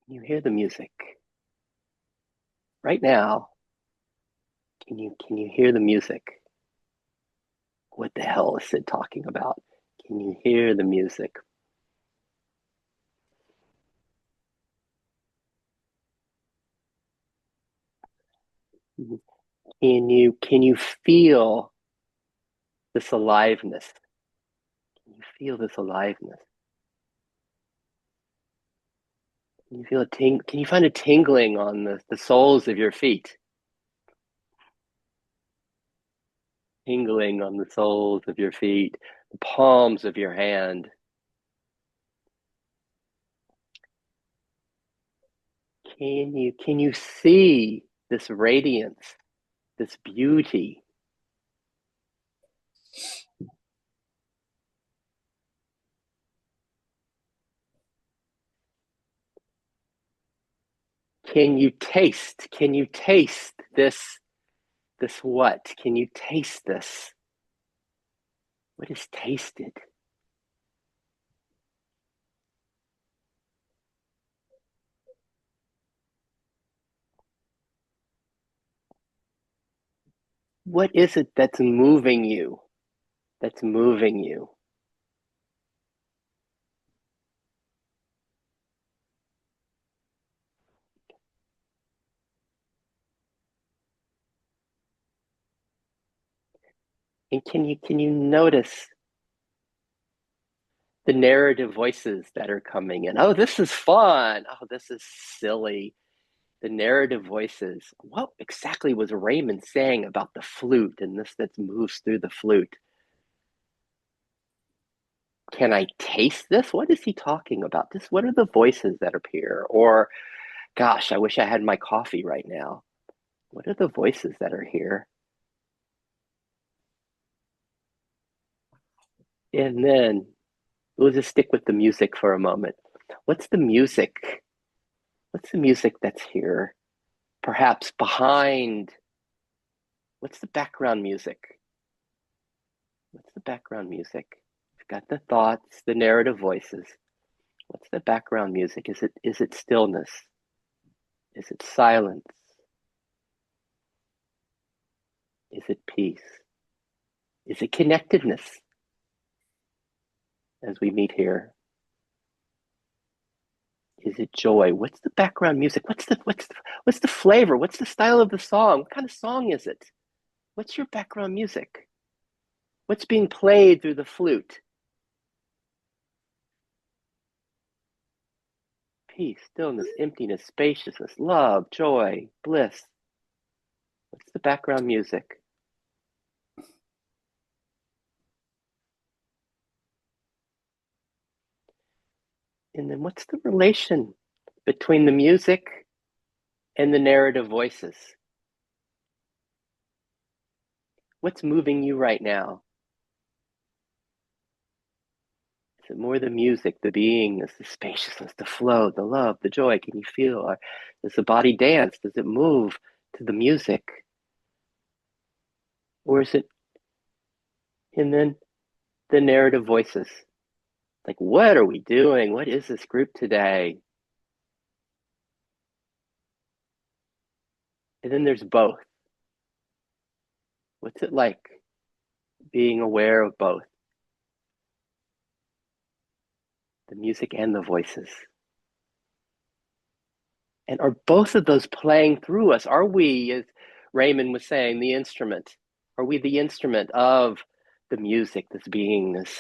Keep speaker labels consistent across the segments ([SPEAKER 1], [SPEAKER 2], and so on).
[SPEAKER 1] You hear the music right now. Can you hear the music? What the hell is it talking about? Can you hear the music? Can you feel this aliveness? Can you feel this aliveness? Can you feel a Can you find a tingling on the soles of your feet? Tingling on the soles of your feet, the palms of your hand. Can you see this radiance, this beauty? Can you taste this what? Can you taste this? What is tasted? What is it that's moving you? That's moving you. And can you notice the narrative voices that are coming in? Oh, this is fun. Oh, this is silly. The narrative voices. What exactly was Raymond saying about the flute and this that moves through the flute? Can I taste this? What is he talking about? This, what are the voices that appear? Or, gosh, I wish I had my coffee right now. What are the voices that are here? And then we'll just stick with the music for a moment. What's the music? What's the music that's here? Perhaps behind. What's the background music? What's the background music? We've got the thoughts, the narrative voices. What's the background music? Is it stillness? Is it silence? Is it peace? Is it connectedness as we meet here? Is it joy? What's the background music? What's the flavor? What's the style of the song? What kind of song is it? What's your background music? What's being played through the flute? Peace, stillness, emptiness, spaciousness, love, joy, bliss. What's the background music? And then what's the relation between the music and the narrative voices? What's moving you right now? Is it more the music, the beingness, the spaciousness, the flow, the love, the joy? Can you feel? Or does the body dance? Does it move to the music? Or is it, and then the narrative voices? Like, what are we doing? What is this group today? And then there's both. What's it like being aware of both the music and the voices? And are both of those playing through us? Are we, as Raymond was saying, the instrument? Are we the instrument of the music, this beingness,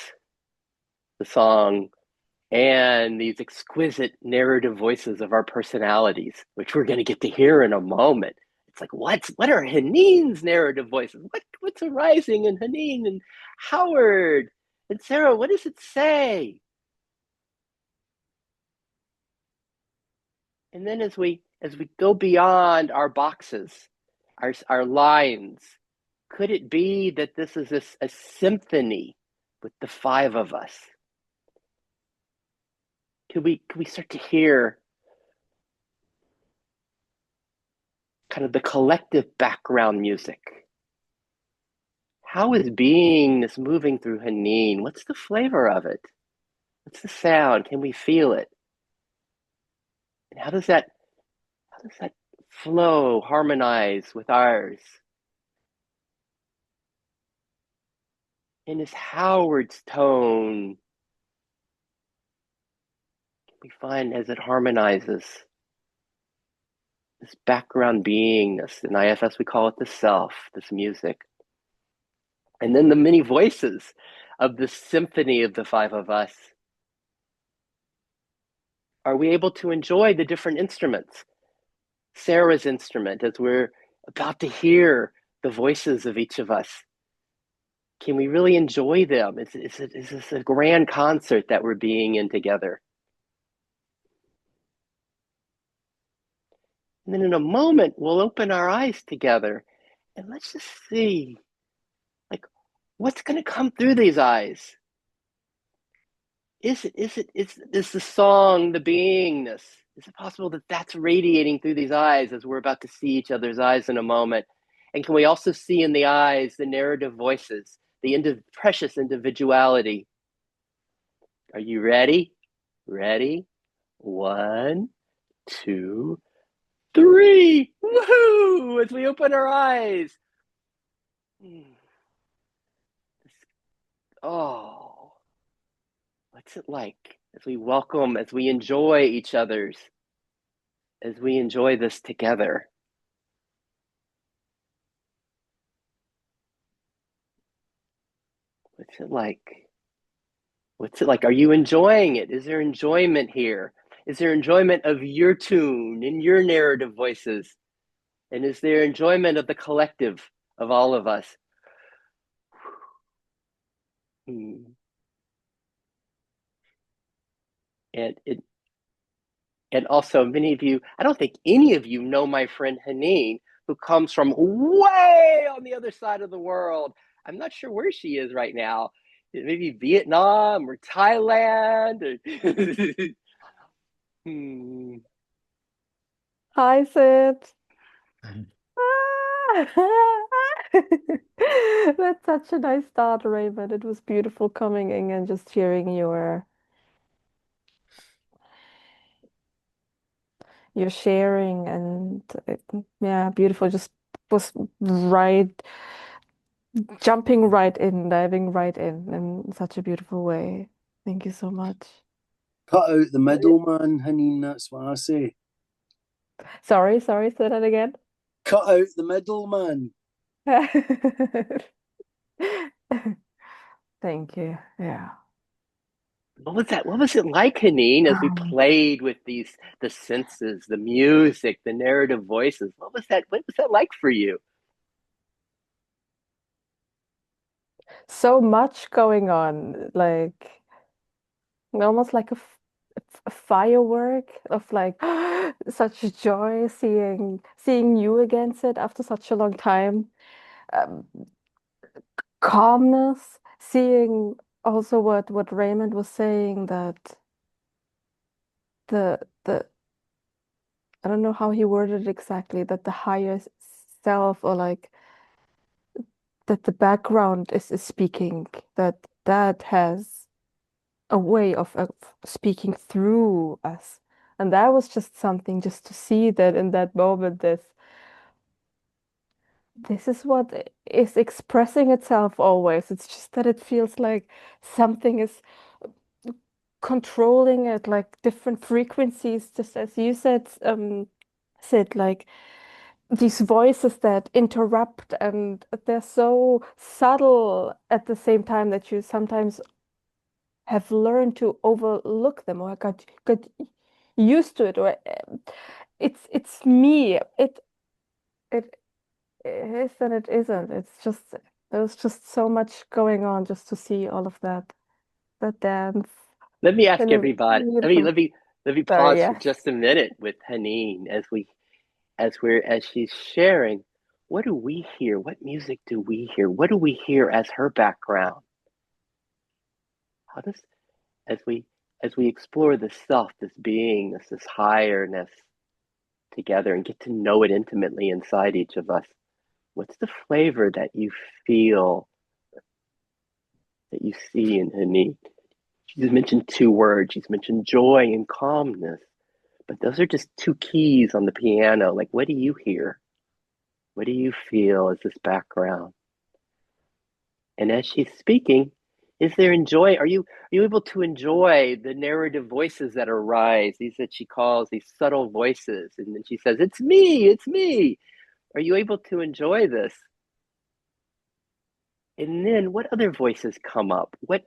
[SPEAKER 1] the song, and these exquisite narrative voices of our personalities, which we're going to get to hear in a moment? It's like, what are Haneen's narrative voices? What's arising in Haneen and Howard and Sarah? What does it say? And then as we go beyond our boxes, our lines, could it be that this is a symphony with the five of us? Could we start to hear kind of the collective background music? How is beingness moving through Haneen? What's the flavor of it? What's the sound? Can we feel it? how does that flow, harmonize with ours? In this Howard's tone, we find as it harmonizes, this background beingness. In IFS, we call it the self, this music. And then the many voices of the symphony of the five of us. Are we able to enjoy the different instruments? Sarah's instrument, as we're about to hear the voices of each of us. Can we really enjoy them? Is this a grand concert that we're being in together? And then in a moment, we'll open our eyes together and let's just see, like, what's going to come through these eyes? Is the song the beingness? Is it possible that that's radiating through these eyes as we're about to see each other's eyes in a moment? And can we also see in the eyes the narrative voices, the precious individuality? Are you ready? Ready? One, two, three. Woohoo! As we open our eyes. Oh, what's it like as we welcome, as we enjoy each other's, as we enjoy this together? What's it like? What's it like? Are you enjoying it? Is there enjoyment here? Is there enjoyment of your tune and your narrative voices? And is there enjoyment of the collective of all of us? Hmm. And it and also many of you, I don't think any of you know my friend Haneen, who comes from way on the other side of the world. I'm not sure where she is right now. Maybe Vietnam or Thailand. Or hmm.
[SPEAKER 2] Hi, Sid. That's such a nice start, Raymond. It was beautiful coming in and just hearing your sharing and yeah, beautiful. Just was right, jumping right in, diving right in such a beautiful way. Thank you so much.
[SPEAKER 3] Cut out the middleman, Haneen, that's what I say.
[SPEAKER 2] Sorry, say that again.
[SPEAKER 3] Cut out the middleman.
[SPEAKER 2] Thank you. Yeah.
[SPEAKER 1] What was that? What was it like, Haneen, as we
[SPEAKER 2] Um,
[SPEAKER 1] played with the senses, the music, the narrative voices? What was that? What was that like for you?
[SPEAKER 2] so much going on, like almost like a firework of like such joy seeing you against it after such a long time. Um, Calmness, seeing also what Raymond was saying that the I don't know how he worded it exactly, that the higher self or like that the background is speaking, that has a way of speaking through us. And that was just something just to see that in that moment, this is what is expressing itself always. It's just that it feels like something is controlling it, like different frequencies, just as you said, like these voices that interrupt and they're so subtle at the same time that you sometimes have learned to overlook them or got used to it or it's me it is and it isn't. It's just there's just so much going on just to see all of that dance
[SPEAKER 1] Let me ask
[SPEAKER 2] and a
[SPEAKER 1] everybody.
[SPEAKER 2] beautiful.
[SPEAKER 1] Let me
[SPEAKER 2] Sorry,
[SPEAKER 1] pause for
[SPEAKER 2] yes.
[SPEAKER 1] just a minute with Haneen as she's sharing. What do we hear? What music do we hear? What do we hear as her background? How does as we explore this self, this beingness, this higher-ness together and get to know it intimately inside each of us? What's the flavor that you feel, that you see in Haneen? She's mentioned two words. She's mentioned joy and calmness. But those are just two keys on the piano. Like, what do you hear? What do you feel as this background? And as she's speaking, is there enjoy? Are you able to enjoy the narrative voices that arise? These that she calls these subtle voices, and then she says, "It's me, it's me." Are you able to enjoy this? And then what other voices come up? What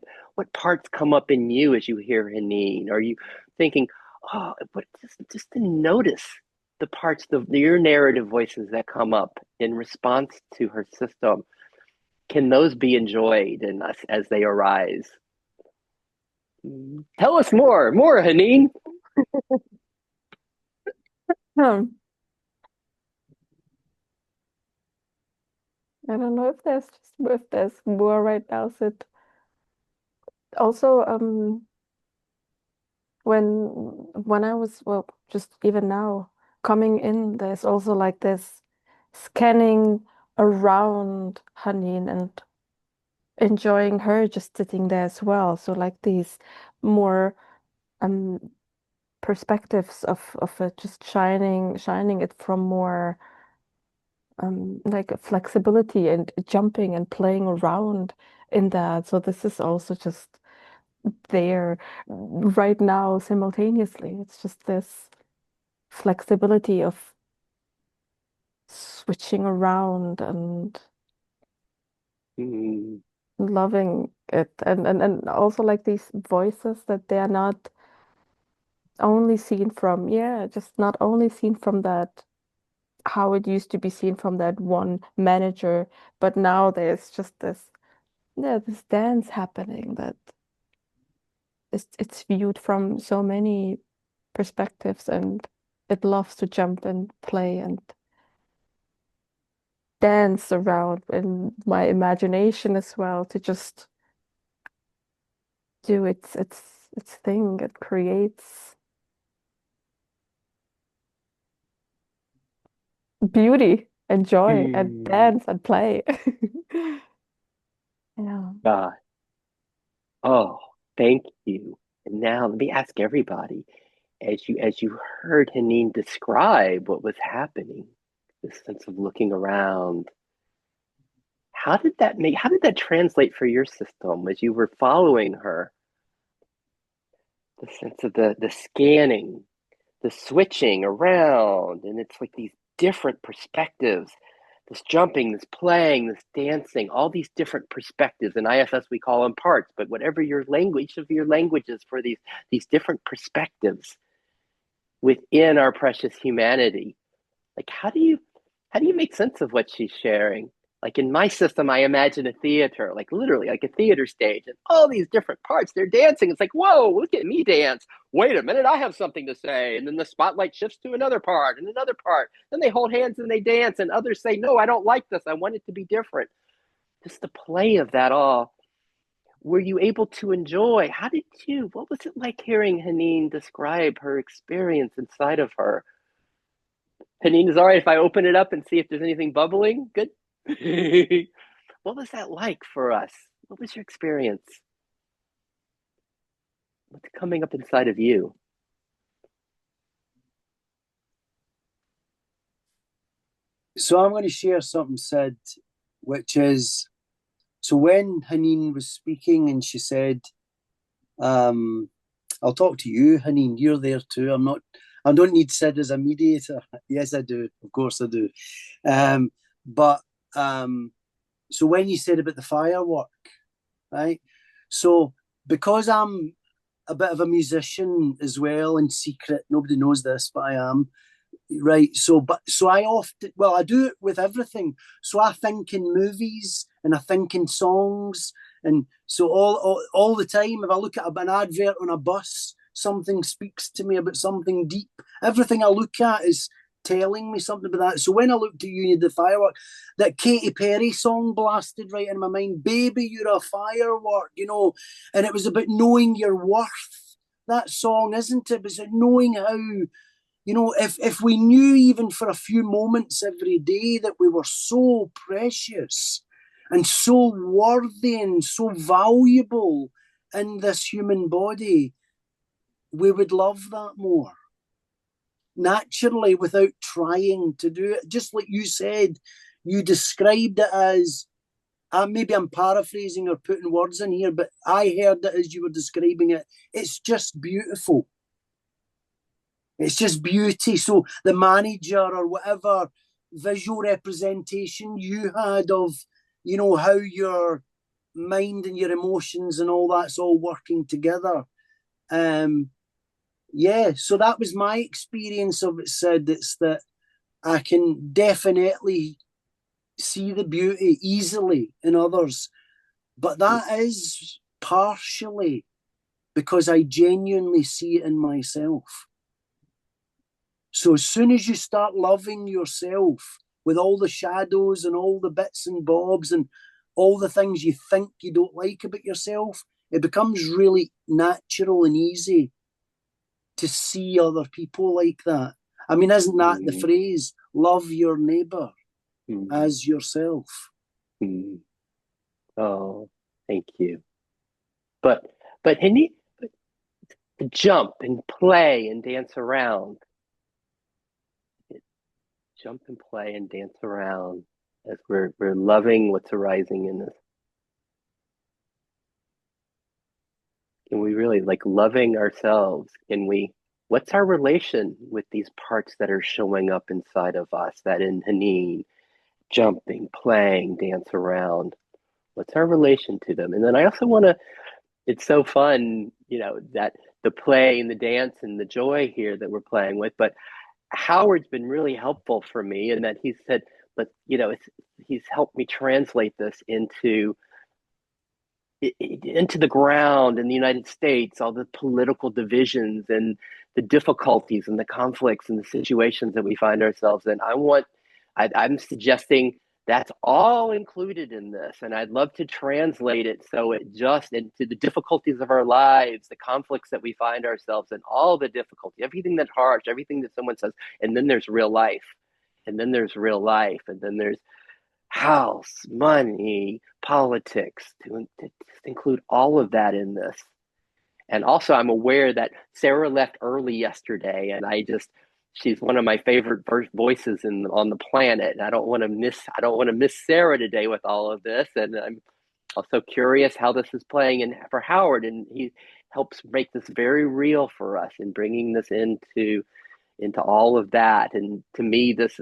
[SPEAKER 1] parts come up in you as you hear Haneen? Are you thinking, oh, but just to notice the parts of your narrative voices that come up in response to her system? Can those be enjoyed in us as they arise? Tell us more, Haneen.
[SPEAKER 2] Hmm. I don't know if there's more right now, Sid. Also, when I was, well, just even now coming in, there's also like this scanning around Haneen and enjoying her just sitting there as well. So like these more um perspectives of it just shining it from more like flexibility and jumping and playing around in that. So this is also just there right now simultaneously. It's just this flexibility of switching around and
[SPEAKER 1] Mm,
[SPEAKER 2] loving it. And also like these voices that they are not only seen from, yeah, just not only seen from that how it used to be seen from that one manager, but now there's just this, yeah, this dance happening that it's viewed from so many perspectives, and it loves to jump and play and dance around in my imagination as well to just do its thing. It creates beauty and joy and
[SPEAKER 1] mm,
[SPEAKER 2] dance and play. Yeah.
[SPEAKER 1] God. Oh, thank you. And now let me ask everybody, as you heard Haneen describe what was happening, this sense of looking around, how did that translate for your system as you were following her? The sense of the scanning, the switching around, and it's like these different perspectives, this jumping, this playing, this dancing, all these different perspectives. In IFS we call them parts, but whatever your language, each of your languages for these different perspectives within our precious humanity. Like how do you make sense of what she's sharing? Like in my system, I imagine a theater, like literally like a theater stage, and all these different parts, they're dancing. It's like, whoa, look at me dance. Wait a minute, I have something to say. And then the spotlight shifts to another part and another part. Then they hold hands and they dance, and others say, no, I don't like this. I want it to be different. Just the play of that all. Were you able to enjoy? What was it like hearing Haneen describe her experience inside of her? Haneen, is all right if I open it up and see if there's anything bubbling? Good. What was that like for us? What was your experience? What's coming up inside of you?
[SPEAKER 3] So I'm going to share something, Sid, which is so when Haneen was speaking and she said, um, I'll talk to you, Haneen, you're there too. I don't need Sid as a mediator. Yes, I do. Of course I do. Um, but so when you said about the firework, right? So because I'm a bit of a musician as well in secret, nobody knows this, but I am. Right. So I often, well, I do it with everything. So I think in movies and I think in songs. And so all the time, if I look at an advert on a bus, something speaks to me about something deep. Everything I look at is telling me something about that. So when I looked at You Need the Firework, that Katy Perry song blasted right in my mind. Baby, you're a firework, and it was about knowing your worth. That song, isn't it? It was knowing how if we knew even for a few moments every day that we were so precious and so worthy and so valuable in this human body, we would love that more. naturally without trying to do it. Just like you said, you described it as, maybe I'm paraphrasing or putting words in here, but I heard it as you were describing it. It's just beautiful. It's just beauty. So the manager or whatever visual representation you had of, how your mind and your emotions and all that's all working together. Um, yeah, so that was my experience of it, Sid. It's that I can definitely see the beauty easily in others, but that is partially because I genuinely see it in myself. So as soon as you start loving yourself with all the shadows and all the bits and bobs and all the things you think you don't like about yourself, it becomes really natural and easy to see other people like that. I mean, isn't that the
[SPEAKER 1] Mm,
[SPEAKER 3] phrase? Love your neighbor
[SPEAKER 1] mm,
[SPEAKER 3] as yourself.
[SPEAKER 1] mm. Oh, thank you. But but Haneen, to jump and play and dance around, jump and play and dance around as we're loving what's arising in us. Can we really like loving ourselves? Can we? What's our relation with these parts that are showing up inside of us? That in Haneen, jumping, playing, dance around. What's our relation to them? And then I also want to. It's so fun, that the play and the dance and the joy here that we're playing with. But Howard's been really helpful for me in that he said, but he's helped me translate this into the ground in the United States, all the political divisions and the difficulties and the conflicts and the situations that we find ourselves in. I'm suggesting that's all included in this. And I'd love to translate it so it just into the difficulties of our lives, the conflicts that we find ourselves in, all the difficulty, everything that's harsh, everything that someone says. And then there's real life. And then there's real life. And then there's house, money, politics, to include all of that in this. And also, I'm aware that Sarah left early yesterday, and she's one of my favorite voices on the planet. And I don't want to miss Sarah today with all of this. And I'm also curious how this is playing in for Howard, and he helps make this very real for us in bringing this into all of that. And to me, this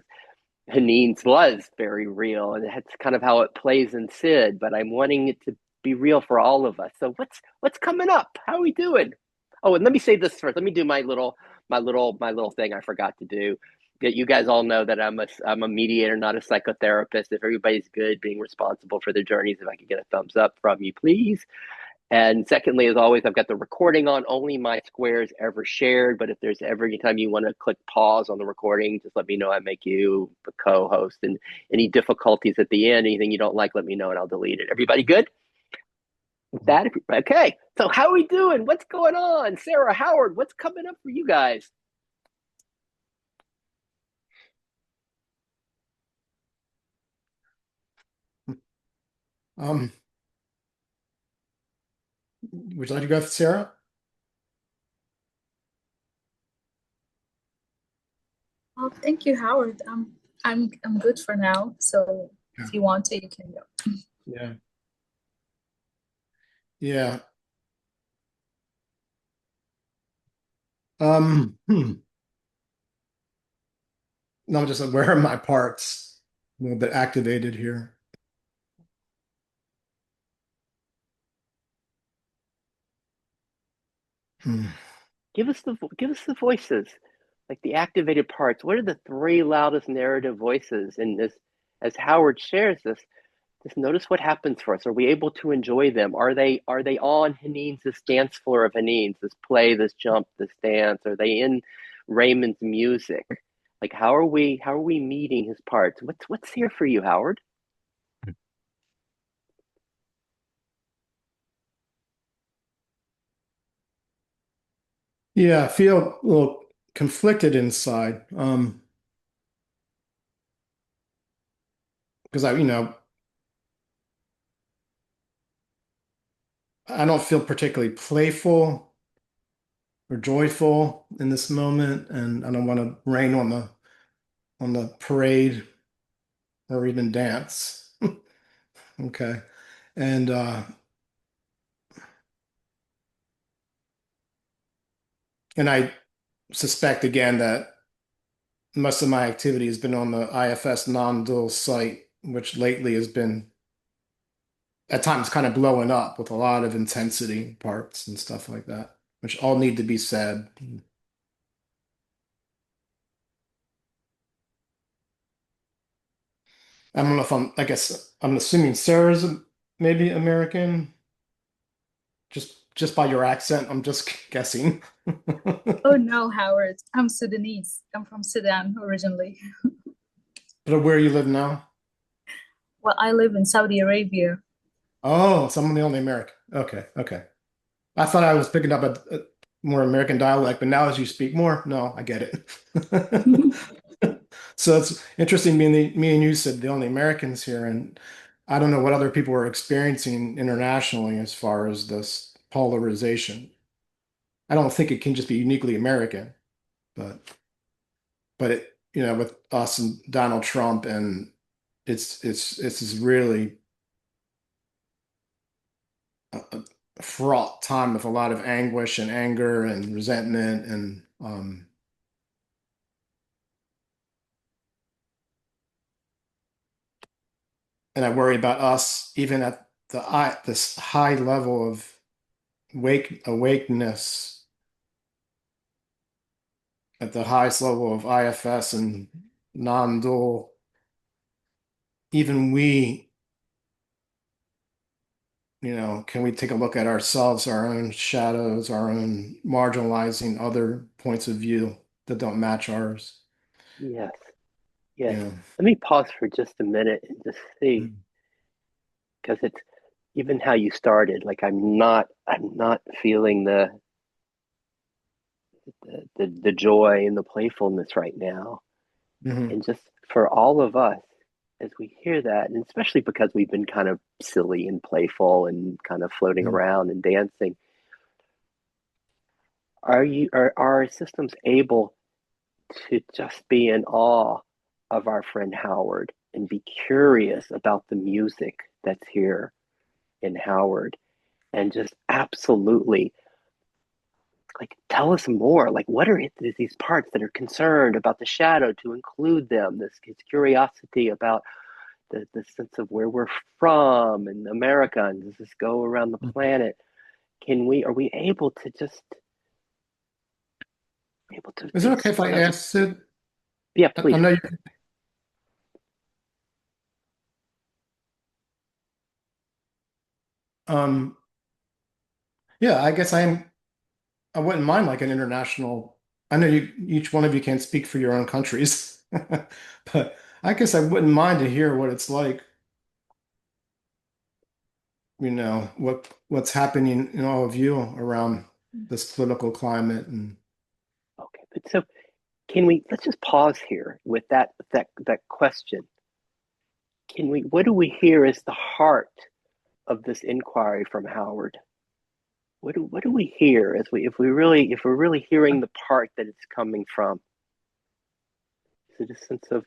[SPEAKER 1] Haneen's was very real, and that's kind of how it plays in Sid. But I'm wanting it to be real for all of us. So what's coming up? How are we doing? Oh, and let me say this first. Let me do my little thing I forgot to do. That you guys all know that I'm a mediator, not a psychotherapist. If everybody's good, being responsible for their journeys, if I could get a thumbs up from you, please. And secondly, as always, I've got the recording on, only my squares ever shared. But if there's ever any time you want to click pause on the recording, just let me know. I make you the co-host. And any difficulties at the end, anything you don't like, let me know and I'll delete it. Everybody good with that? Okay. So how are we doing? What's going on? Sarah, Howard, what's coming up for you guys?
[SPEAKER 4] Um, would you like to go, Sarah?
[SPEAKER 5] Oh, thank you, Howard. I'm good for now. So
[SPEAKER 4] Yeah.
[SPEAKER 5] if you want to, you can go.
[SPEAKER 4] Yeah. Yeah. Hmm. No, I'm just like, where are my parts? A little bit activated here. Hmm.
[SPEAKER 1] Give us the voices, like the activated parts. What are the three loudest narrative voices in this? As Howard shares this, just notice what happens for us. Are we able to enjoy them? Are they on Haneen's this dance floor of Haneen's, this play, this jump, this dance? Are they in Raymond's music? Like how are we meeting his parts? What's here for you, Howard?
[SPEAKER 4] Yeah, I feel a little conflicted inside. Because I don't feel particularly playful or joyful in this moment, and I don't want to rain on the parade or even dance. Okay. And I suspect again that most of my activity has been on the IFS non-dual site, which lately has been at times kind of blowing up with a lot of intensity parts and stuff like that, which all need to be said. I don't know if I guess I'm assuming Sarah's maybe American, just by your accent. I'm just guessing.
[SPEAKER 5] Oh no, Howard. I'm Sudanese. I'm from Sudan originally.
[SPEAKER 4] But where you live now?
[SPEAKER 5] Well, I live in Saudi Arabia.
[SPEAKER 4] Oh, so I'm the only American. Okay, okay. I thought I was picking up a more American dialect, but now as you speak more, no, I get it. So it's interesting. Me and you said the only Americans here, and I don't know what other people are experiencing internationally as far as this polarization. I don't think it can just be uniquely American, but it, with us and Donald Trump, and it's this really a fraught time with a lot of anguish and anger and resentment and I worry about us even at this high level of awakeness at the highest level of IFS and non-dual. Even we, can we take a look at ourselves, our own shadows, our own marginalizing other points of view that don't match ours?
[SPEAKER 1] Yes, yes.
[SPEAKER 4] Yeah.
[SPEAKER 1] Let me pause for just a minute and just see,
[SPEAKER 4] Mm.
[SPEAKER 1] because it's even how you started. Like I'm not feeling the joy and the playfulness right now.
[SPEAKER 4] Mhm.
[SPEAKER 1] And just for all of us, as we hear that, and especially because we've been kind of silly and playful and kind of floating
[SPEAKER 4] Mhm.
[SPEAKER 1] around and dancing, are our systems able to just be in awe of our friend Howard and be curious about the music that's here in Howard and just absolutely like tell us more, like what are these parts that are concerned about the shadow, to include them, this curiosity about the sense of where we're from and America, and does this go around the planet? Are we able to just able
[SPEAKER 4] Is
[SPEAKER 1] to
[SPEAKER 4] it okay if I
[SPEAKER 1] express?
[SPEAKER 4] ask Sid?
[SPEAKER 1] Yeah,
[SPEAKER 4] I
[SPEAKER 1] please.
[SPEAKER 4] know you, um, yeah, I guess I wouldn't mind like an international. I know each one of you can't speak for your own countries, but I guess I wouldn't mind to hear what it's like, what's happening in all of you around this political climate and
[SPEAKER 1] Okay, but so can we, let's just pause here with that question. Can we, what do we hear as the heart of this inquiry from Howard? What do we hear as we, if we're really hearing the part that it's coming from? Is it a sense of,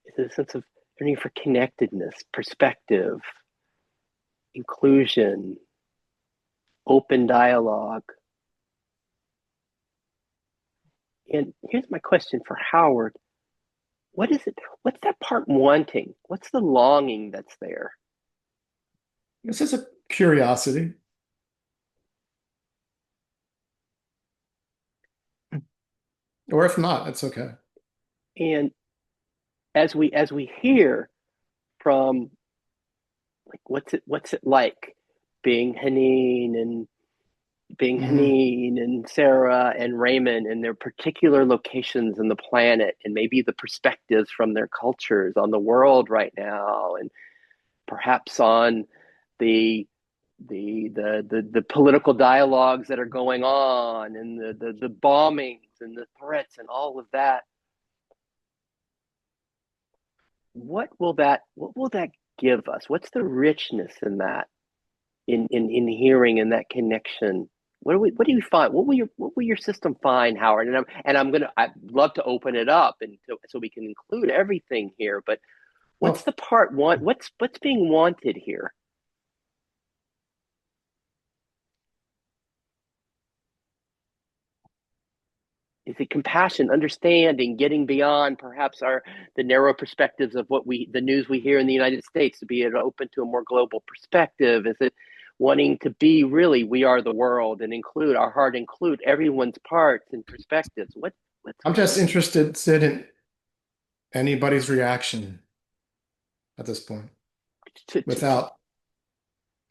[SPEAKER 1] is it a sense of yearning for connectedness, perspective, inclusion, open dialogue? And here's my question for Howard. What is it? What's that part wanting? What's the longing that's there?
[SPEAKER 4] this is a curiosity. Or if not, it's okay.
[SPEAKER 1] And as we hear from, like, what's it like being
[SPEAKER 4] Hmm.
[SPEAKER 1] Haneen and Sarah and Raymond in their particular locations in the planet, and maybe the perspectives from their cultures on the world right now, and perhaps on the the political dialogues that are going on, and the bombings and the threats and all of that. What will that give us? What's the richness in that, in hearing, in that connection What do you find? What will your system find, Howard? I'd love to open it up so we can include everything here. But what's
[SPEAKER 4] Well,
[SPEAKER 1] the part one? What's being wanted here? Is it compassion, understanding, getting beyond perhaps the narrow perspectives of the news we hear in the United States, to be open to a more global perspective? Is it wanting to be really we are the world and include our heart, include everyone's parts and perspectives? What's
[SPEAKER 4] I'm just interested, Sid, in anybody's reaction at this point
[SPEAKER 1] to, to,
[SPEAKER 4] without,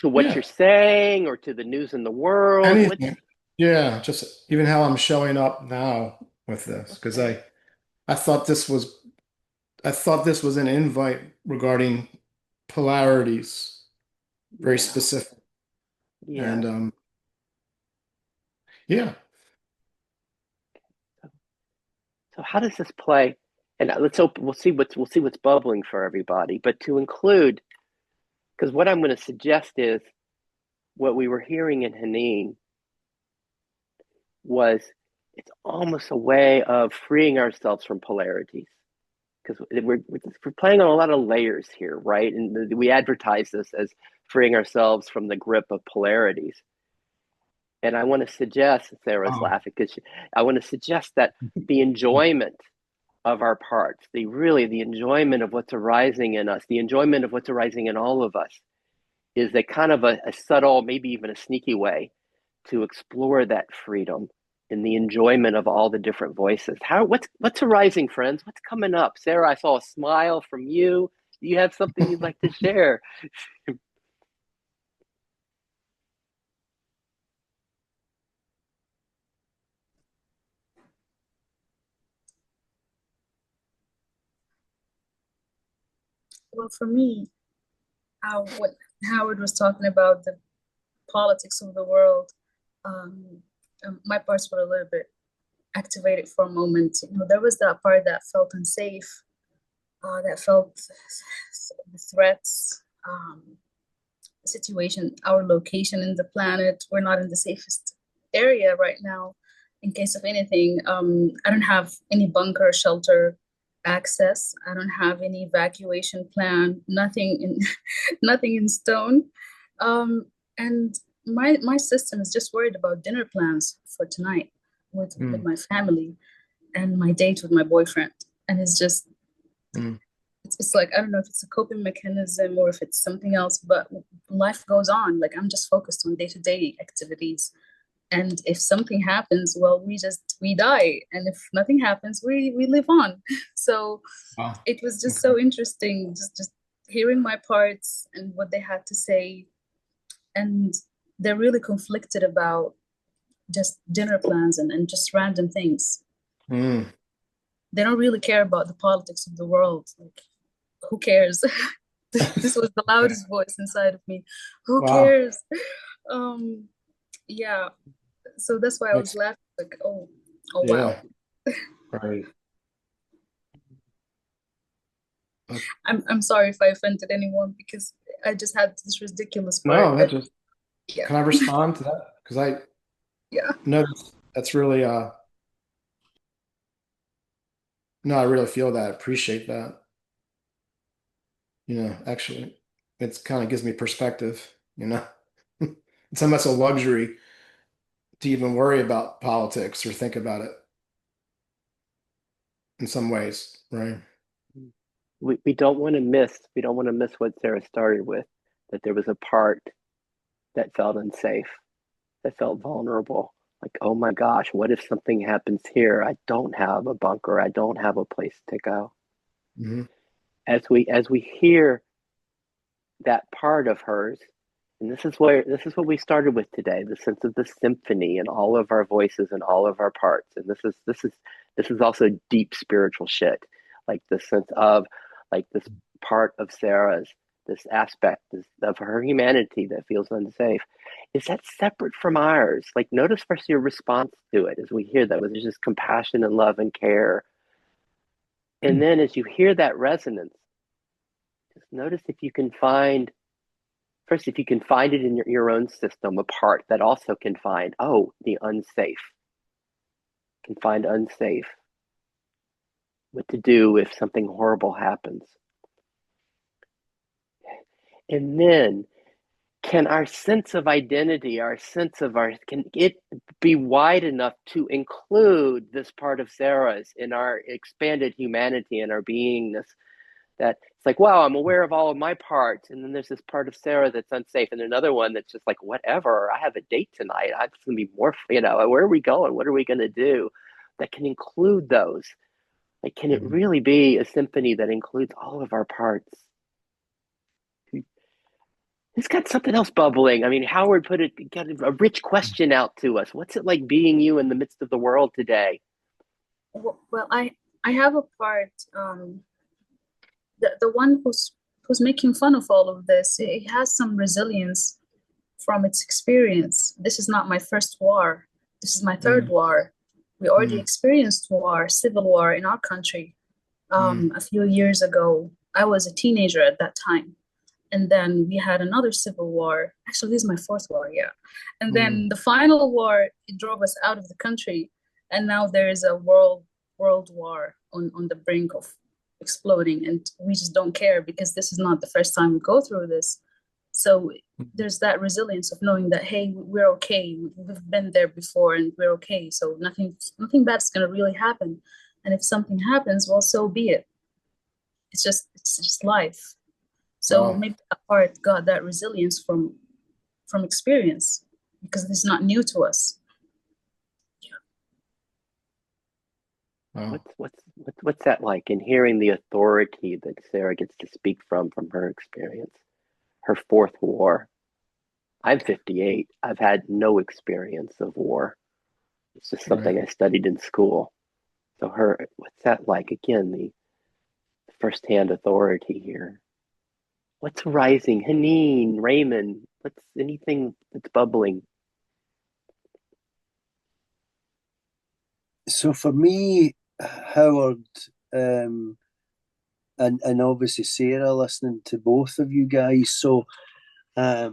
[SPEAKER 1] to what
[SPEAKER 4] yeah,
[SPEAKER 1] you're saying or to the news in the world?
[SPEAKER 4] anything. Yeah, just even how I'm showing up now with this, because
[SPEAKER 1] Okay.
[SPEAKER 4] I thought this was I thought this was an invite regarding polarities, very
[SPEAKER 1] Yeah.
[SPEAKER 4] specific.
[SPEAKER 1] Yeah.
[SPEAKER 4] And yeah.
[SPEAKER 1] So how does this play? And let's hope we'll see what's bubbling for everybody. But to include, because what I'm going to suggest is what we were hearing in Haneen was it's almost a way of freeing ourselves from polarities, because we're playing on a lot of layers here, right? And we advertise this as freeing ourselves from the grip of polarities. And I want to suggest, Sarah's
[SPEAKER 4] Wow.
[SPEAKER 1] laughing because I want to suggest that the enjoyment of our parts, the enjoyment of what's arising in us, the enjoyment of what's arising in all of us, is a kind of a subtle, maybe even a sneaky way to explore that freedom in the enjoyment of all the different voices. What's arising, friends? What's coming up? Sarah, I saw a smile from you. Do you have something you'd like to share?
[SPEAKER 5] Well, for me, what Howard was talking about, the politics of the world, um, my parts were a little bit activated for a moment. There was that part that felt unsafe, that felt the threats, situation, our location in the planet. We're not in the safest area right now. In case of anything, I don't have any bunker shelter access. I don't have any evacuation plan. Nothing in, nothing in stone. And my system is just worried about dinner plans for tonight with
[SPEAKER 4] Mm,
[SPEAKER 5] my family and my date with my boyfriend. And it's just
[SPEAKER 4] mm.
[SPEAKER 5] it's like I don't know if it's a coping mechanism or if it's something else, but life goes on. Like I'm just focused on day-to-day activities. And if something happens, well, we die. And if nothing happens, we live on. So
[SPEAKER 4] Wow.
[SPEAKER 5] it was just
[SPEAKER 4] Okay.
[SPEAKER 5] so interesting, just hearing my parts and what they had to say. And they're really conflicted about just dinner plans and just random things.
[SPEAKER 4] Mm.
[SPEAKER 5] They don't really care about the politics of the world. Like, who cares? This was the
[SPEAKER 4] Okay.
[SPEAKER 5] loudest voice inside of me. Who
[SPEAKER 4] Wow.
[SPEAKER 5] cares? Um, yeah. So that's why I was
[SPEAKER 4] Makes
[SPEAKER 5] laughing, like, oh wow.
[SPEAKER 4] yeah. Right. Uh,
[SPEAKER 5] I'm sorry if I offended anyone because I just had this ridiculous part
[SPEAKER 4] no, that
[SPEAKER 5] that
[SPEAKER 4] just
[SPEAKER 5] yeah,
[SPEAKER 4] can I respond to that? Because I
[SPEAKER 5] yeah.
[SPEAKER 4] noticed that's really no, I really feel that, appreciate that. Actually, it's kind of gives me perspective, you know. It's almost a luxury to even worry about politics or think about it in some ways, right?
[SPEAKER 1] We don't want to miss what Sarah started with, that there was a part that felt unsafe, that felt vulnerable. Like, oh my gosh, what if something happens here? I don't have a bunker. I don't have a place to go.
[SPEAKER 4] Hmm.
[SPEAKER 1] As we hear that part of hers, and this is what we started with today, the sense of the symphony and all of our voices and all of our parts. And this is also deep spiritual shit. Like the sense of like this part of Sarah's, this aspect of her humanity that feels unsafe. Is that separate from ours? Like notice first your response to it as we hear that, there's just compassion and love and care. And then as you hear that resonance, just notice if you can find First, if you can find it in your own system, a part that also can find, oh, the unsafe, can find unsafe, what to do if something horrible happens. And then, can our sense of identity, can it be wide enough to include this part of Sarah's in our expanded humanity and our beingness? That it's like, wow, I'm aware of all of my parts. And then there's this part of Sarah that's unsafe. And another one that's just like, whatever, I have a date tonight. I'm just going to be more, where are we going? What are we going to do? That can include those. Like, can it really be a symphony that includes all of our parts? It's got something else bubbling. I mean, Howard got a rich question out to us. What's it like being you in the midst of the world today?
[SPEAKER 5] Well, I have a part, the one who's making fun of all of this. It has some resilience from its experience. This is not my first war. This is my third war. We already experienced war, civil war in our country a few years ago. I was a teenager at that time. And then we had another civil war. Actually, this is my fourth war, yeah. And then the final war, it drove us out of the country. And now there is a world war on the brink of exploding. And we just don't care because this is not the first time we go through this. So there's that resilience of knowing that, hey, we're okay. We've been there before and we're okay. So nothing bad's gonna really happen. And if something happens, well, so be it. It's just life. So maybe that part got that resilience from experience because it's not new to us.
[SPEAKER 1] Yeah. Wow. What's that like? In hearing the authority that Sarah gets to speak from her experience, her fourth war. I'm 58. I've had no experience of war. It's just something I studied in school. So what's that like? Again, the firsthand authority here. What's rising? Haneen, Raymond, what's anything that's bubbling?
[SPEAKER 3] So for me, Howard, and obviously Sarah, listening to both of you guys. So, I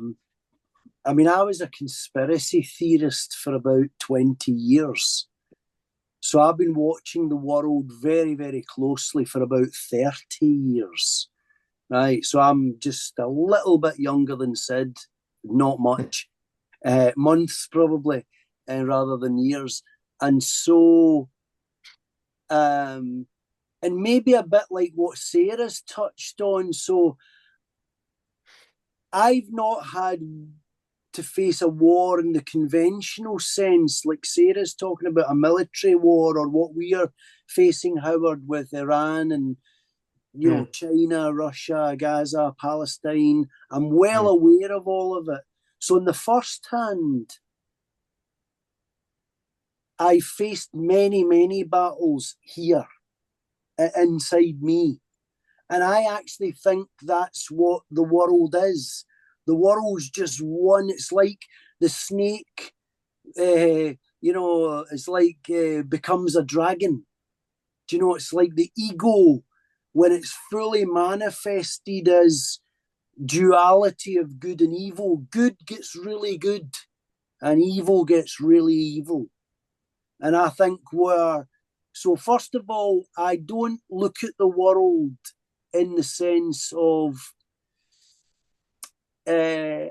[SPEAKER 3] mean, I was a conspiracy theorist for about 20 years. So I've been watching the world very, very closely for about 30 years. Right. So I'm just a little bit younger than Sid, not much, months probably, rather than years. And so, and maybe a bit like what Sarah's touched on. So I've not had to face a war in the conventional sense, like Sarah's talking about a military war, or what we are facing, Howard, with Iran and China, Russia, Gaza, Palestine. I'm well aware of all of it. So in the first hand, I faced many, many battles here inside me. And I actually think that's what the world is. The world's just one. It's like the snake, it's like becomes a dragon. Do you know, it's like the ego when it's fully manifested as duality of good and evil. Good gets really good and evil gets really evil. And I think so first of all, I don't look at the world in the sense of I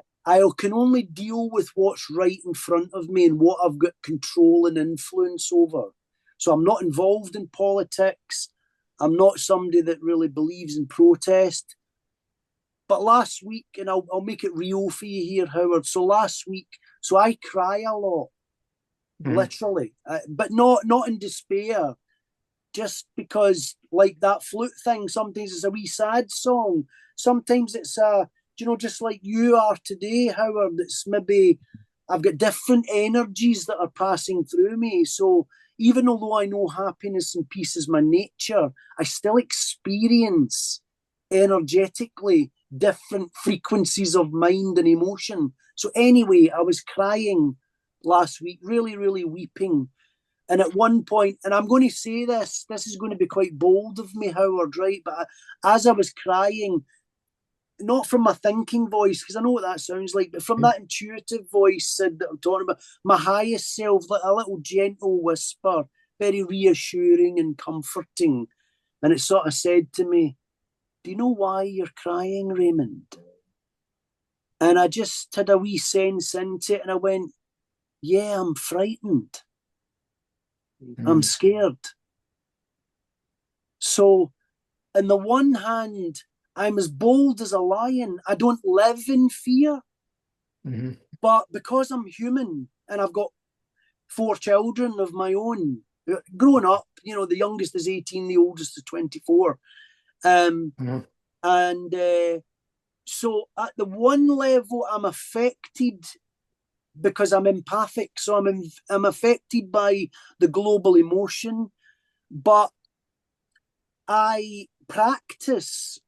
[SPEAKER 3] can only deal with what's right in front of me and what I've got control and influence over. So I'm not involved in politics. I'm not somebody that really believes in protest. But last week, and I'll make it real for you here, Howard. So last week, so I cry a lot, literally, but not in despair. Just because, like that flute thing, sometimes it's a wee sad song. Sometimes it's just like you are today, Howard. It's maybe I've got different energies that are passing through me. So even although I know happiness and peace is my nature, I still experience energetically different frequencies of mind and emotion. So anyway, I was crying last week, really, really weeping. And at one point, and I'm going to say this is going to be quite bold of me, Howard, right? But as I was crying, not from my thinking voice, because I know what that sounds like, but from that intuitive voice, Sid, that I'm talking about, my highest self, like a little gentle whisper, very reassuring and comforting. And it sort of said to me, do you know why you're crying, Raymond? And I just had a wee sense into it, and I went, yeah, I'm frightened. I'm scared. So, on the one hand, I'm as bold as a lion. I don't live in fear. But because I'm human and I've got 4 children of my own, growing up, the youngest is 18, the oldest is 24. And so at the one level, I'm affected because I'm empathic. So I'm affected by the global emotion, but I practice,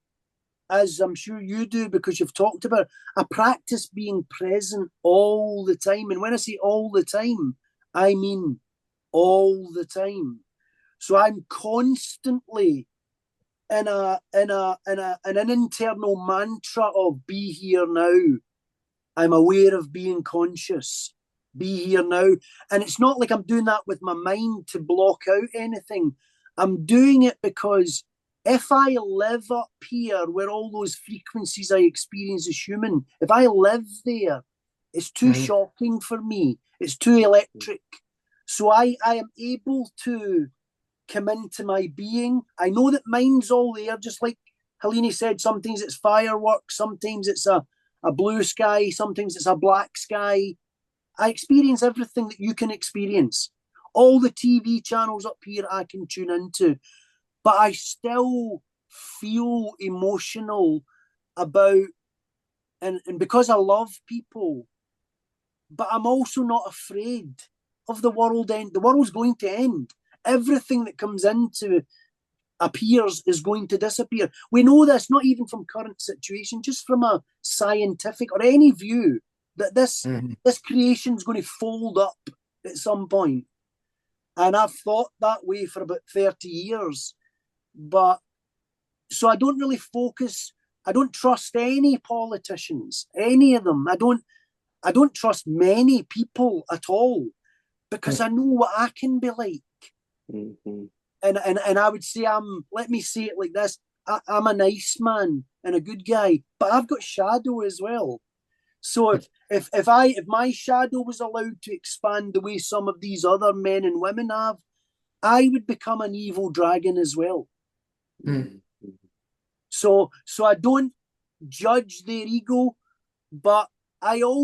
[SPEAKER 3] as I'm sure you do because you've talked about it, I practice being present all the time. And when I say all the time, I mean all the time. So I'm constantly in an internal mantra of be here now. I'm aware of being conscious. Be here now. And it's not like I'm doing that with my mind to block out anything. I'm doing it because if I live up here where all those frequencies I experience as human, if I live there, it's too shocking for me. It's too electric. So I am able to come into my being. I know that mine's all there, just like Helene said, sometimes it's fireworks, sometimes it's a blue sky, sometimes it's a black sky. I experience everything that you can experience. All the TV channels up here I can tune into, but I still feel emotional about, and because I love people, but I'm also not afraid of the world end. The world's going to end. Everything that comes into appears is going to disappear. We know this not even from current situation, just from a scientific or any view that this creation is going to fold up at some point. And I've thought that way for about 30 years. But so I don't really focus. I don't trust any politicians, any of them. I don't trust many people at all because I know what I can be like. And I would say let me say it like this, I'm a nice man and a good guy, but I've got shadow as well. So if my shadow was allowed to expand the way some of these other men and women have, I would become an evil dragon as well. So I don't judge their ego, but I'm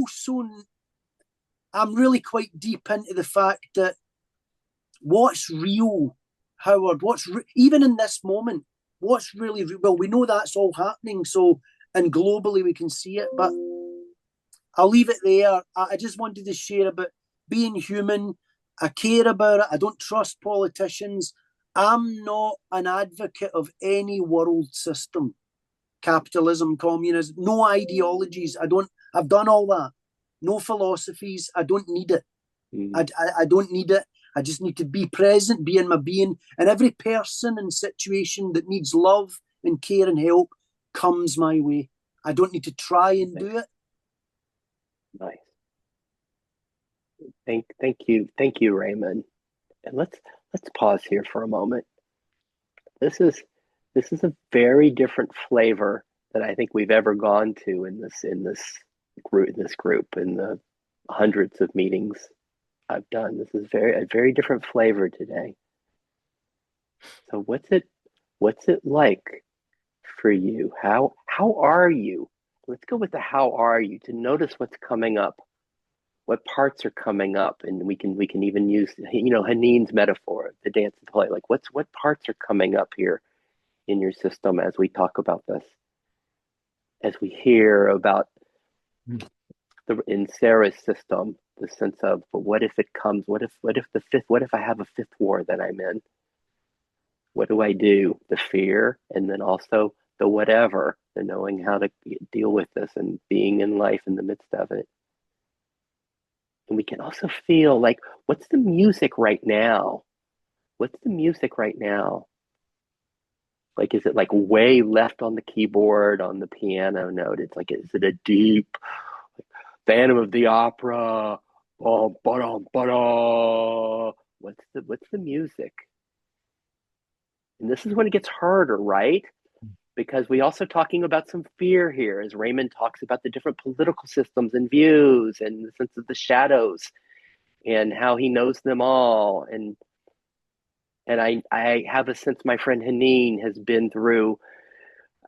[SPEAKER 3] really quite deep into the fact that what's real, Howard, even in this moment, what's really real? Well, we know that's all happening, so, and globally we can see it, but I'll leave it there. I just wanted to share about being human. I care about it. I don't trust politicians. I'm not an advocate of any world system, capitalism, communism, no ideologies. I've done all that. No philosophies. I don't need it. I don't need it. I just need to be present, be in my being. And every person and situation that needs love and care and help comes my way. I don't need to try and do it.
[SPEAKER 1] Nice. Thank you, Raymond. And let's pause here for a moment. This is a very different flavor that I think we've ever gone to in this group in the hundreds of meetings I've done. This is a very different flavor today. So what's it like for you? How are you? Let's go with the how are you to notice what's coming up. What parts are coming up, and we can even use Haneen's metaphor, the dance and play. Like what parts are coming up here in your system as we talk about this, as we hear about in Sarah's system, the sense of, but what if it comes? What if I have a fifth war that I'm in? What do I do? The fear, and then also the whatever, the knowing how to deal with this and being in life in the midst of it. And we can also feel like, what's the music right now? What's the music right now? Like, is it like way left on the keyboard on the piano note? It's like, is it a deep Phantom of the Opera? Oh, ba-da. What's the music? And this is when it gets harder, right? Because we also talking about some fear here as Raymond talks about the different political systems and views and the sense of the shadows and how he knows them all. And I have a sense my friend Haneen has been through.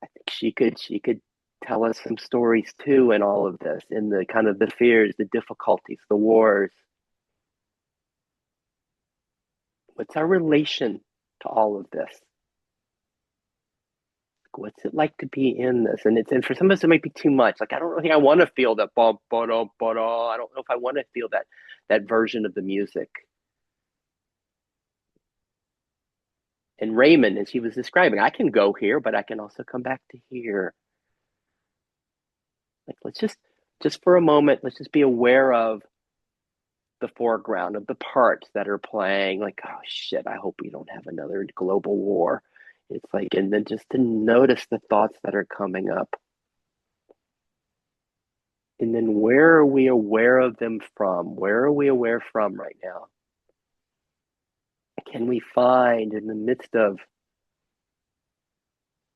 [SPEAKER 1] I think she could tell us some stories too in all of this, in the kind of the fears, the difficulties, the wars. What's our relation to all of this? What's it like to be in this? And for some of us it might be too much. Like, I don't think I want to feel that ba ba da ba da. I don't know if I want to feel that version of the music. And Raymond, as he was describing, I can go here, but I can also come back to here. Like, let's just for a moment, let's just be aware of the foreground, of the parts that are playing. Like, oh shit, I hope we don't have another global war. It's like, and then just to notice the thoughts that are coming up. And then where are we aware of them from? Where are we aware from right now? Can we find in the midst of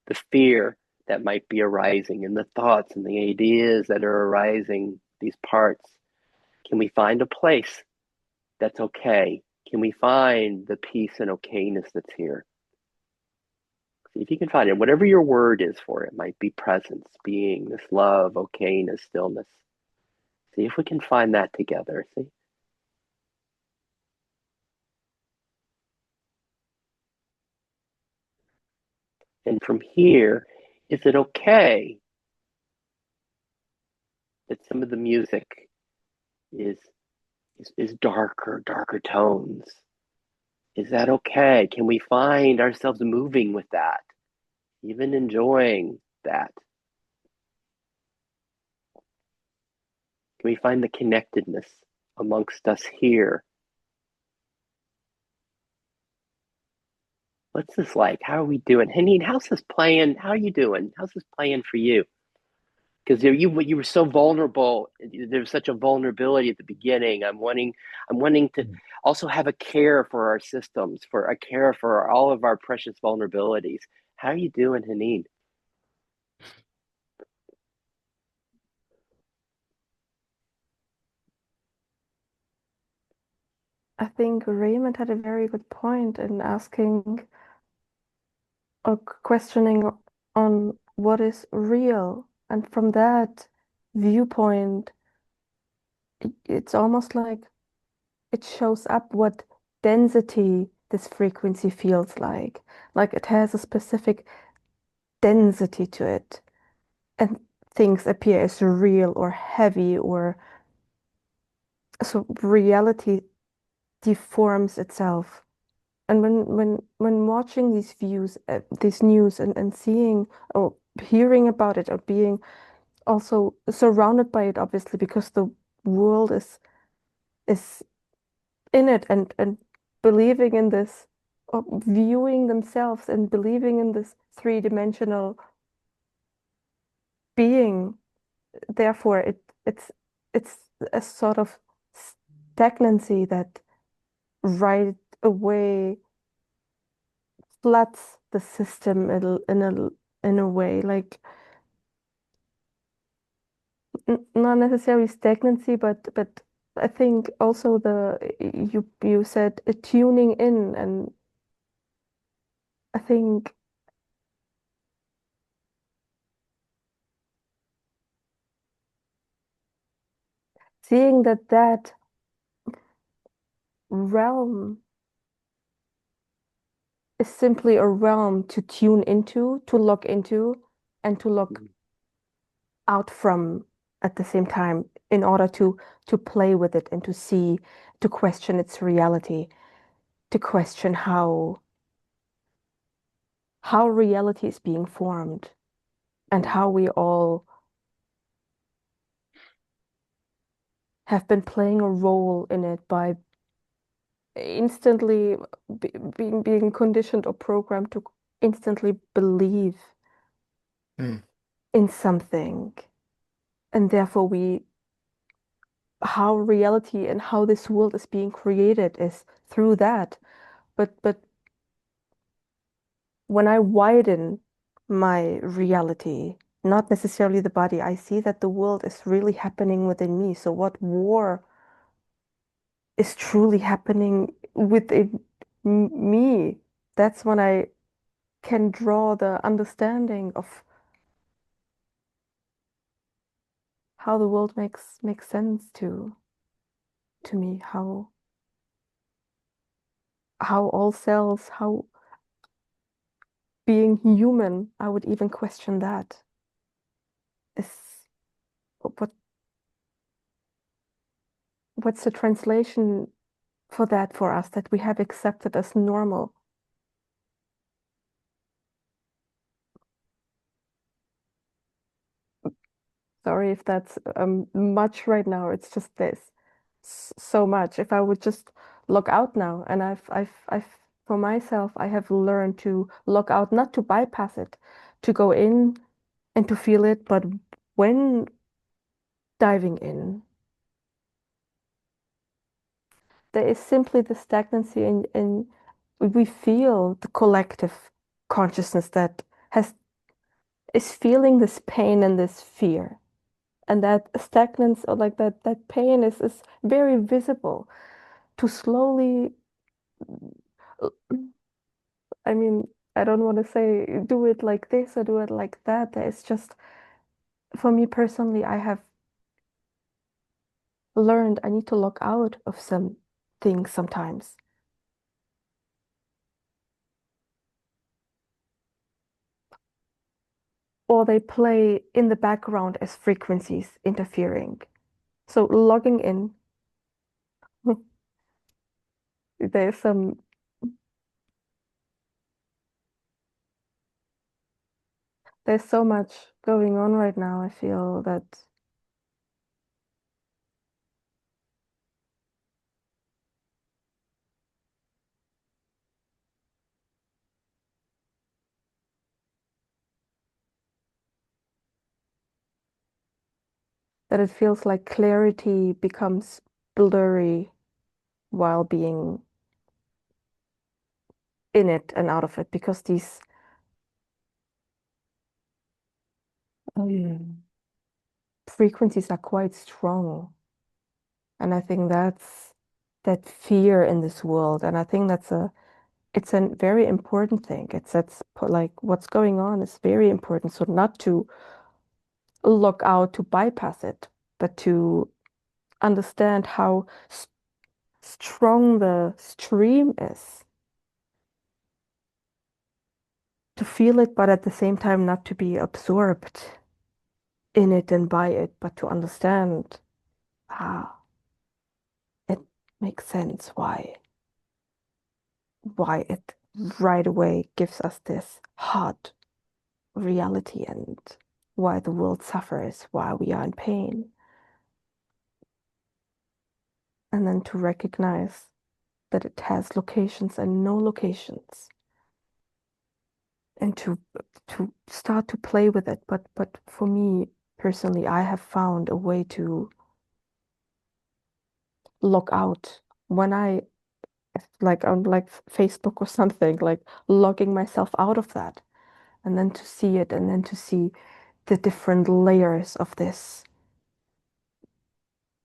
[SPEAKER 1] the fear that might be arising and the thoughts and the ideas that are arising, these parts, can we find a place that's okay? Can we find the peace and okayness that's here? See if you can find it. Whatever your word is for it, might be presence, beingness, love, okayness, stillness. See if we can find that together. See? And from here, is it okay that some of the music is darker tones? Is that okay? Can we find ourselves moving with that, even enjoying that? Can we find the connectedness amongst us here? What's this like? How are we doing? Henning, how's this playing? How are you doing? How's this playing for you? Because you were so vulnerable. There was such a vulnerability at the beginning. I'm wanting to also have a care for our systems, for a care for all of our precious vulnerabilities. How are you doing, Haneen?
[SPEAKER 2] I think Raymond had a very good point in asking or questioning on what is real. And from that viewpoint, it's almost like it shows up what density this frequency feels like. Like it has a specific density to it. And things appear as real or heavy, or so reality deforms itself. And when watching these views, this news, and seeing or hearing about it, or being also surrounded by it, obviously, because the world is in it, and believing in this, or viewing themselves and believing in this three-dimensional being. Therefore, it's a sort of stagnancy that right away floods the system in a way, like not necessarily stagnancy, but I think also you said tuning in, and I think seeing that realm is simply a realm to tune into, to look into, and to look out from at the same time, in order to play with it and to see, to question its reality, to question how reality is being formed, and how we all have been playing a role in it by instantly being conditioned or programmed to instantly believe
[SPEAKER 4] Mm.
[SPEAKER 2] in something, and therefore how reality and how this world is being created is through that. But when I widen my reality, not necessarily the body, I see that the world is really happening within me. So what war is truly happening within me? That's when I can draw the understanding of how the world makes sense to me, how all cells, how being human, I would even question that. Is what what's the translation for that for us that we have accepted as normal? Sorry if that's much right now. It's just this so much. If I would just look out now, and I've for myself, I have learned to look out, not to bypass it, to go in and to feel it, but when diving in, there is simply the stagnancy, and we feel the collective consciousness that has is feeling this pain and this fear. And that stagnance or like that pain is very visible. To slowly, I mean, I don't want to say do it like this or do it like that. It's just for me personally, I have learned I need to look out of some things sometimes. Or they play in the background as frequencies interfering. So logging in, there's some there's so much going on right now. I feel that it feels like clarity becomes blurry while being in it and out of it because these um, frequencies are quite strong. And I think that's that fear in this world. And I think it's a very important thing. Like what's going on is very important. So not to look out to bypass it, but to understand how strong the stream is. To feel it, but at the same time not to be absorbed in it and by it, but to understand, ah, it makes sense why it right away gives us this hard reality and why the world suffers, why we are in pain. And then to recognize that it has locations and no locations. And to start to play with it. But for me personally, I have found a way to look out when I like on like Facebook or something, like logging myself out of that and then to see it and then to see the different layers of this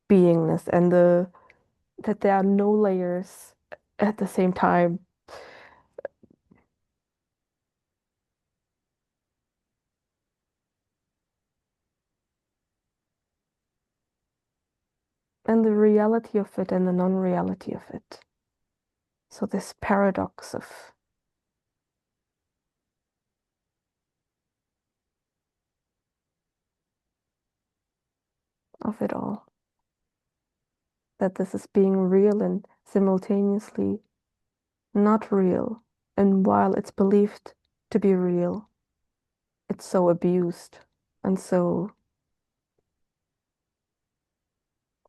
[SPEAKER 2] beingness and that there are no layers at the same time. And the reality of it and the non-reality of it. So this paradox of it all. That this is being real and simultaneously not real. And while it's believed to be real, it's so abused and so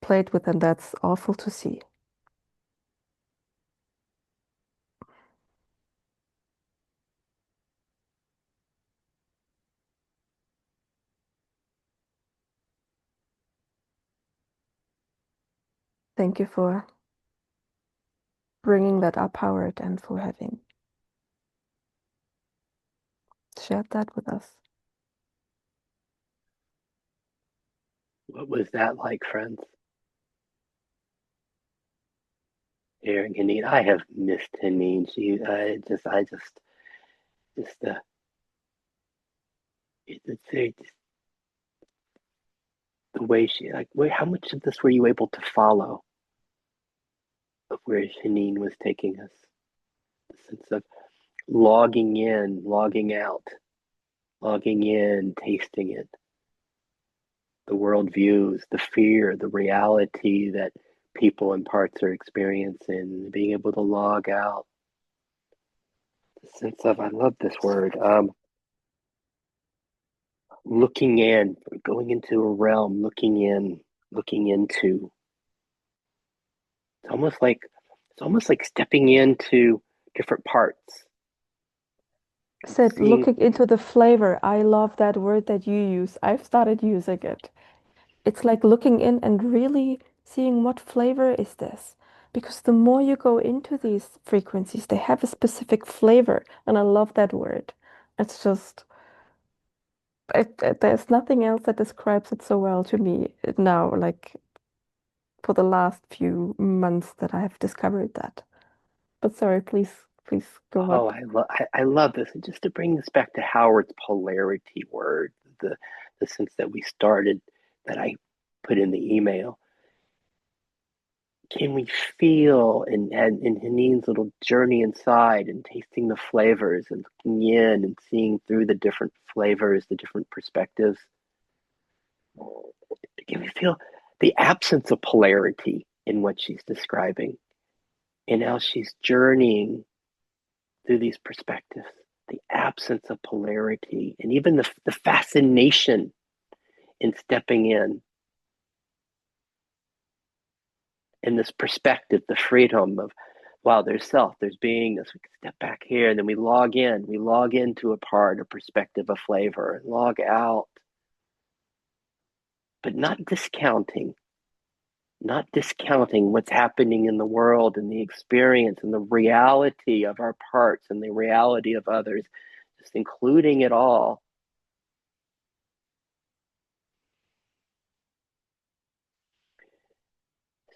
[SPEAKER 2] played with, and that's awful to see. Thank you for bringing that up, Howard, and for having shared that with us.
[SPEAKER 1] What was that like, friends? Hearing Haneen, I have missed Haneen. It's the way she, like, wait, how much of this were you able to follow of where Haneen was taking us? The sense of logging in, logging out, logging in, tasting it, the world views, the fear, the reality that people and parts are experiencing, being able to log out. The sense of, I love this word, looking in, going into a realm, looking in, looking into. It's almost like stepping into different parts.
[SPEAKER 2] Said
[SPEAKER 1] Seeing,
[SPEAKER 2] looking into the flavor. I love that word that you use. I've started using it. It's like looking in and really seeing what flavor is this. Because the more you go into these frequencies, they have a specific flavor. And I love that word. It's just, there's nothing else that describes it so well to me now, like for the last few months that I have discovered that. But sorry, please go
[SPEAKER 1] oh,
[SPEAKER 2] on.
[SPEAKER 1] I love this. And just to bring this back to Howard's polarity word, the the sense that we started, that I put in the email. Can we feel in Haneen's little journey inside and tasting the flavors and looking in and seeing through the different flavors, the different perspectives? Can we feel the absence of polarity in what she's describing and how she's journeying through these perspectives? The absence of polarity and even the fascination in stepping in this perspective, the freedom of, wow, there's self, there's beingness. We can step back here and then we log into a part, a perspective, a flavor, and log out, but not discounting what's happening in the world and the experience and the reality of our parts and the reality of others, just including it all.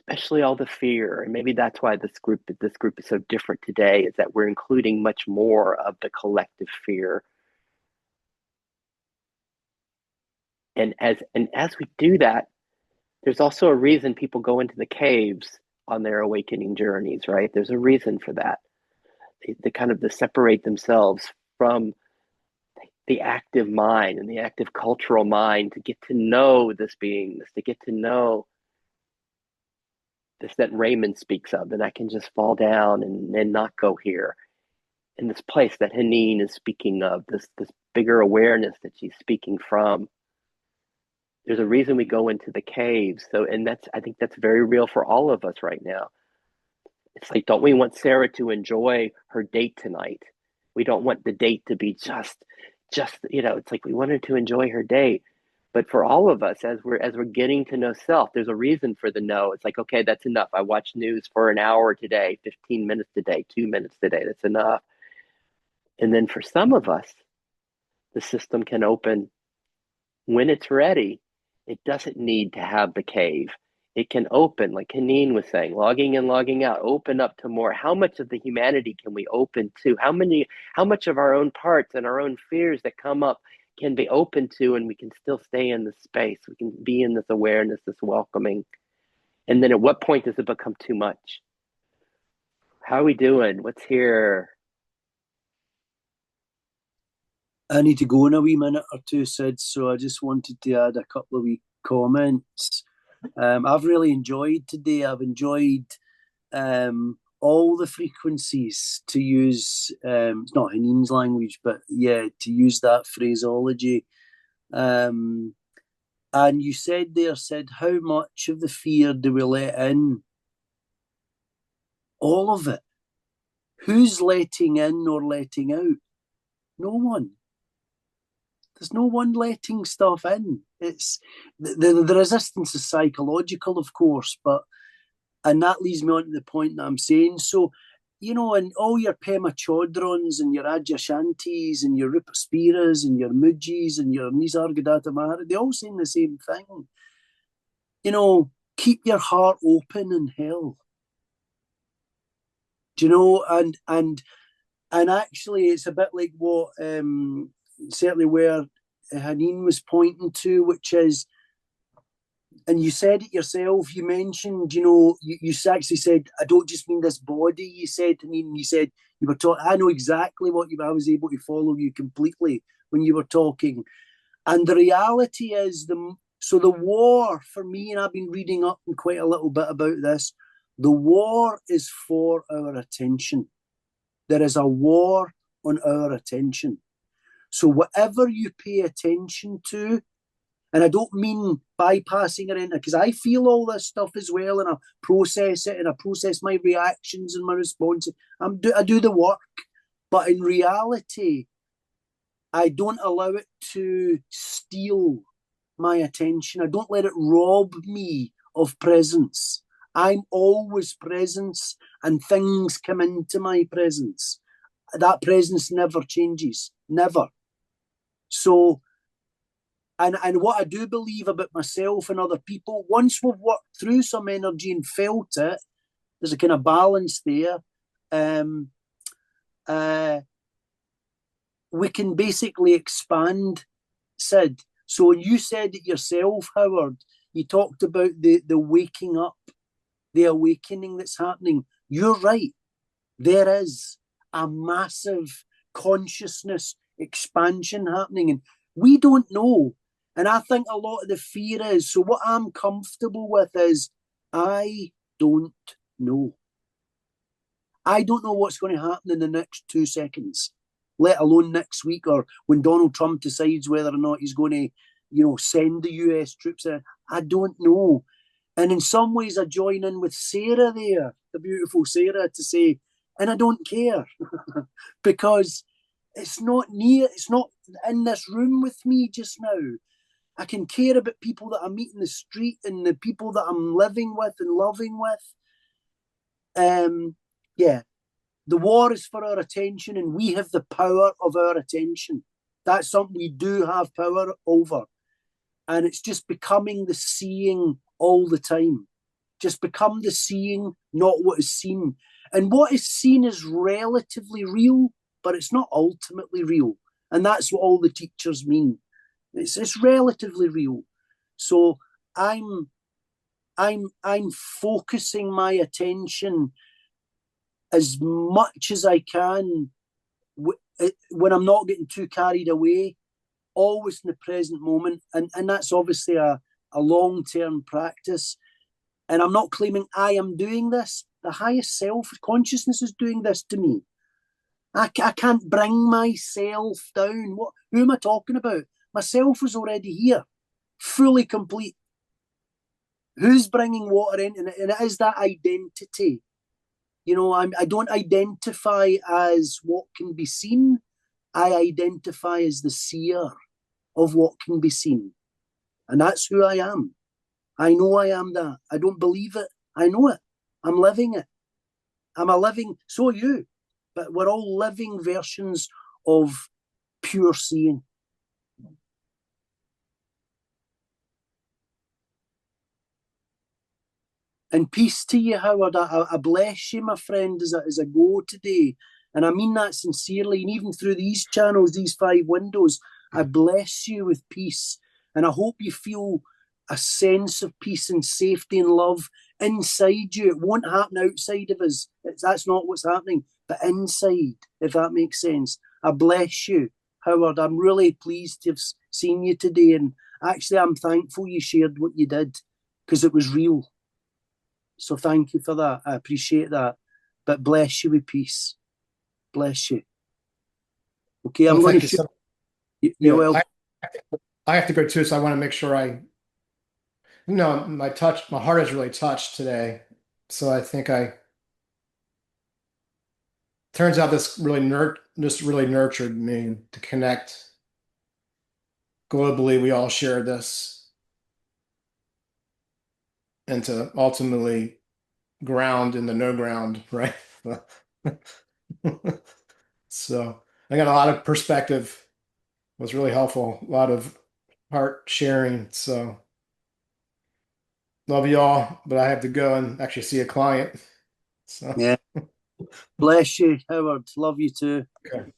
[SPEAKER 1] Especially all the fear, and maybe that's why this group is so different today, is that we're including much more of the collective fear. And as we do that, there's also a reason people go into the caves on their awakening journeys, right? There's a reason for that. They kind of separate themselves from the active mind and the active cultural mind to get to know this beingness, to get to know this that Raymond speaks of, and I can just fall down and not go here. In this place that Haneen is speaking of, this bigger awareness that she's speaking from. There's a reason we go into the caves. So, and I think that's very real for all of us right now. It's like, don't we want Sarah to enjoy her date tonight? We don't want the date to be just, it's like we want her to enjoy her date. But for all of us, as we're getting to know self, there's a reason for the no. It's like, okay, that's enough. I watched news for an hour today, 15 minutes today, 2 minutes today. That's enough. And then for some of us, the system can open when it's ready. It doesn't need to have the cave. It can open, like Haneen was saying, logging in, logging out, open up to more. How much of the humanity can we open to? How much of our own parts and our own fears that come up can be open to, and we can still stay in this space? We can be in this awareness, this welcoming. And then at what point does it become too much? How are we doing? What's here?
[SPEAKER 3] I need to go in a wee minute or two, Sid, so I just wanted to add a couple of wee comments. I've really enjoyed today. I've enjoyed all the frequencies, to use, it's not Haneen's language, but yeah, to use that phraseology. And you said there, Sid, how much of the fear do we let in? All of it. Who's letting in or letting out? No one. There's no one letting stuff in. It's the resistance is psychological, of course, but And that leads me on to the point that I'm saying. So, and all your Pema Chodrons and your Adyashantis and your Rupa Spiras and your Mujis and your Nisargadatta Mahara, they all saying the same thing. Keep your heart open in hell. Do you know? And actually, it's a bit like what certainly where Haneen was pointing to, which is, and you said it yourself, you mentioned, you actually said, I don't just mean this body, you said, Haneen, you said, you were talking, I know exactly what I was able to follow you completely when you were talking. And the reality is, the war for me, and I've been reading up quite a little bit about this, the war is for our attention. There is a war on our attention. So whatever you pay attention to, and I don't mean bypassing or anything, because I feel all this stuff as well, and I process it, and I process my reactions and my responses. I do the work, but in reality, I don't allow it to steal my attention. I don't let it rob me of presence. I'm always presence, and things come into my presence. That presence never changes, never. So, and what I do believe about myself and other people, once we've worked through some energy and felt it, there's a kind of balance there. We can basically expand, Sid. So when you said it yourself, Howard, you talked about the waking up, the awakening that's happening. You're right. There is a massive consciousness expansion happening, and we don't know. And I think a lot of the fear is, so what I'm comfortable with is, I don't know. I don't know what's going to happen in the next 2 seconds, let alone next week, or when Donald Trump decides whether or not he's going to, send the US troops in. I don't know. And in some ways, I join in with Sarah there, the beautiful Sarah, to say, and I don't care because it's not in this room with me just now. I can care about people that I meet in the street and the people that I'm living with and loving with. Yeah, the war is for our attention, and we have the power of our attention. That's something we do have power over. And it's just becoming the seeing all the time. Just become the seeing, not what is seen. And what is seen is relatively real, but it's not ultimately real. And that's what all the teachers mean. It's relatively real. So I'm focusing my attention as much as I can when I'm not getting too carried away, always in the present moment. And that's obviously a long-term practice. And I'm not claiming I am doing this. The highest self consciousness is doing this to me. I can't bring myself down. Who am I talking about? Myself is already here, fully complete. Who's bringing water in? And it is that identity. I don't identify as what can be seen. I identify as the seer of what can be seen. And that's who I am. I know I am that. I don't believe it. I know it. I'm living it. So are you. But we're all living versions of pure seeing. And peace to you, Howard. I bless you, my friend, as I go today. And I mean that sincerely. And even through these channels, these 5 windows, I bless you with peace. And I hope you feel a sense of peace and safety and love inside you. It won't happen outside of us. That's not what's happening, but inside, if that makes sense. I bless you, Howard. I'm really pleased to have seen you today. And actually, I'm thankful you shared what you did because it was real. So thank you for that. I appreciate that. But bless you with peace. Bless you. Okay, I'm going to
[SPEAKER 4] so
[SPEAKER 3] you're welcome.
[SPEAKER 4] I have to go too, so I want to make sure my heart is really touched today. So I think turns out this really nurtured me to connect globally. We all share this, and to ultimately ground in the no ground, right? So I got a lot of perspective. It was really helpful. A lot of heart sharing. So love you all, but I have to go and actually see a client. So
[SPEAKER 3] Yeah. Bless you, Howard. Love you too.
[SPEAKER 4] okay.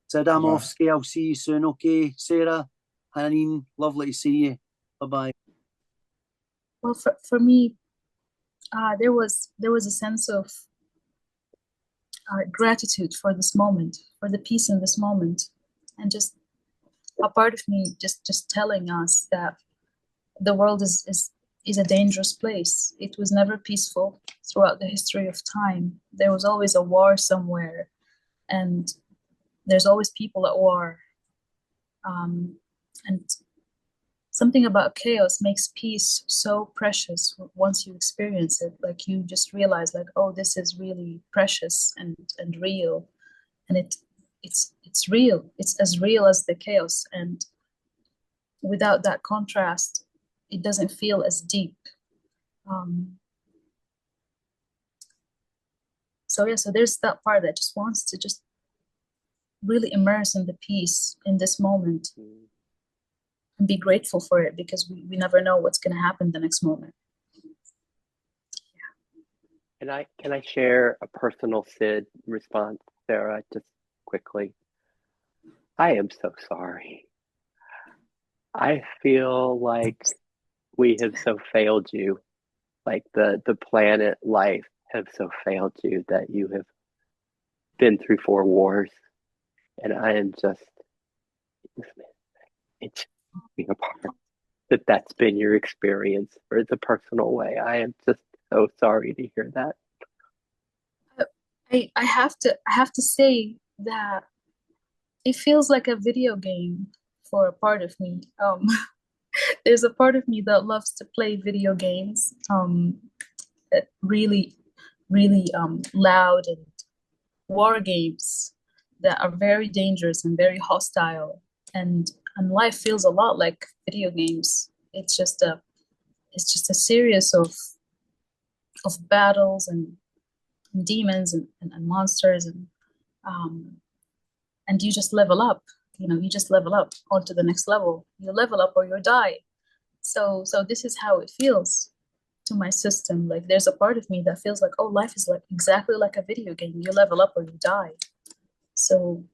[SPEAKER 3] Said I'm off ski. I'll see you soon. Okay, Sarah, Hanine, lovely to see you. Bye bye.
[SPEAKER 5] Well, for me, there was a sense of gratitude for this moment, for the peace in this moment, and just a part of me just telling us that the world is a dangerous place. It was never peaceful throughout the history of time. There was always a war somewhere, and there's always people at war. And something about chaos makes peace so precious once you experience it. Like you just realize, like, oh, this is really precious and real, and it's real. It's as real as the chaos, and without that contrast, it doesn't feel as deep. So yeah, so there's that part that just wants to just really immerse in the peace in this moment and be grateful for it, because we never know what's going to happen the next moment.
[SPEAKER 1] Can I share a personal Sid response, Sarah, just quickly? I am so sorry. I feel like we have so failed you, like the planet life have so failed you, that you have been through 4 wars, and I am just, it's being apart that that's been your experience, or it's a personal way. I am just so sorry to hear that.
[SPEAKER 5] I have to say that it feels like a video game for a part of me. There's a part of me that loves to play video games, that really, really loud and war games that are very dangerous and very hostile, and life feels a lot like video games. It's just a series of battles and demons and monsters, and you just level up. You just level up onto the next level. You level up or you die. So this is how it feels to my system. Like there's a part of me that feels like, oh, life is like exactly like a video game. You level up or you die. So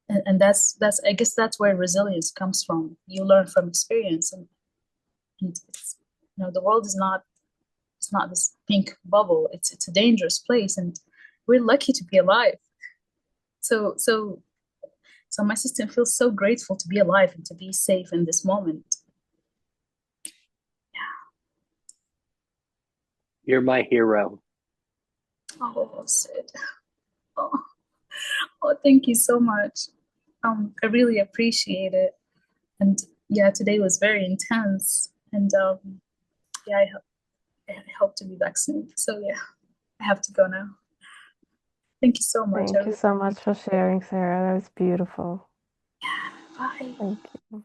[SPEAKER 5] and that's I guess that's where resilience comes from. You learn from experience, and it's, the world is not, it's not this pink bubble. It's a dangerous place, and we're lucky to be alive. So my system feels so grateful to be alive and to be safe in this moment.
[SPEAKER 1] You're my hero.
[SPEAKER 5] Oh, Sid. Oh, thank you so much. I really appreciate it. And yeah, today was very intense. And yeah, I hope to be back soon. So yeah, I have to go now. Thank you so much.
[SPEAKER 2] Thank you so much for sharing, Sarah. That was beautiful.
[SPEAKER 5] Bye.
[SPEAKER 2] Thank you.